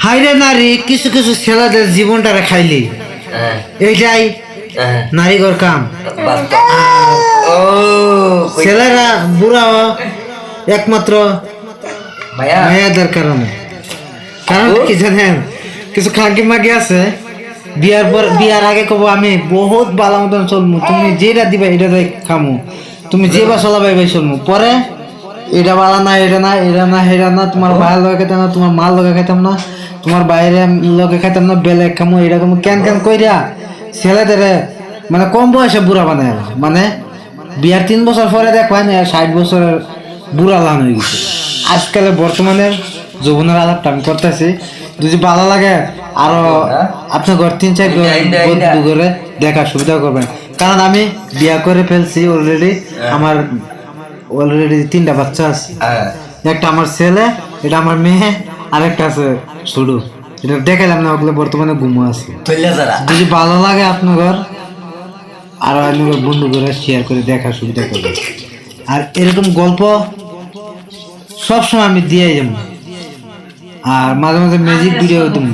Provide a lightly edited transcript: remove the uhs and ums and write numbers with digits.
হাইরে নারী কিছু কিছু ছেলেদের জীবনটারে খাইলি এইটাই নারীগর কাম। ছেলেরা বুড়া একমাত্র মায়াদের কারণে। কারণ কি জানেন, কিছু খাঁকি মাগি আছে বিয়ার আগে কব আমি বহুত বালা মতন চলমু, তুমি যেটা দিবা এটা খামু, তুমি যে বা চলাবাই ভাই চলমু। পরে এটা বালা না, এটা না, এটা না, এটা না, তোমার ভাইয়ের লগে খাইতাম না, তোমার মার লগে খাইতাম না, তোমার বাইরে লগে খাইতাম না, বেলেগ খামু, এটা খামু, কেন কেন কইরা ছেলেদের মানে কম বয়সে বুড়া বানায়। মানে বিয়ার 3 বছর পরে দেখবেন 60 বছরের বুড়া লান হয়ে গেছে। আজকালের বর্তমানের যৌবনের আলাপটা আমি করতেছি, যদি ভালো লাগে আরো আপনার ঘর 3-4 বন্ধু করে দেখার সুবিধা করবেন। কারণ আমি বিয়া করে ফেলছি অলরেডি, আমার অলরেডি 3টা বাচ্চা আছে। একটা আমার ছেলে, এটা আমার মেয়ে, আর একটা আছে ছোট, এটা দেখালাম না, ওগুলো বর্তমানে ঘুমো আছে। যদি ভালো লাগে আপনার ঘর আরো আপনার বন্ধু করে শেয়ার করে দেখার সুবিধা করবেন। আর এরকম গল্প সবসময় আমি দিয়ে যাবো, আর মাঝে মাঝে ম্যাজিক ভিডিও দেবো।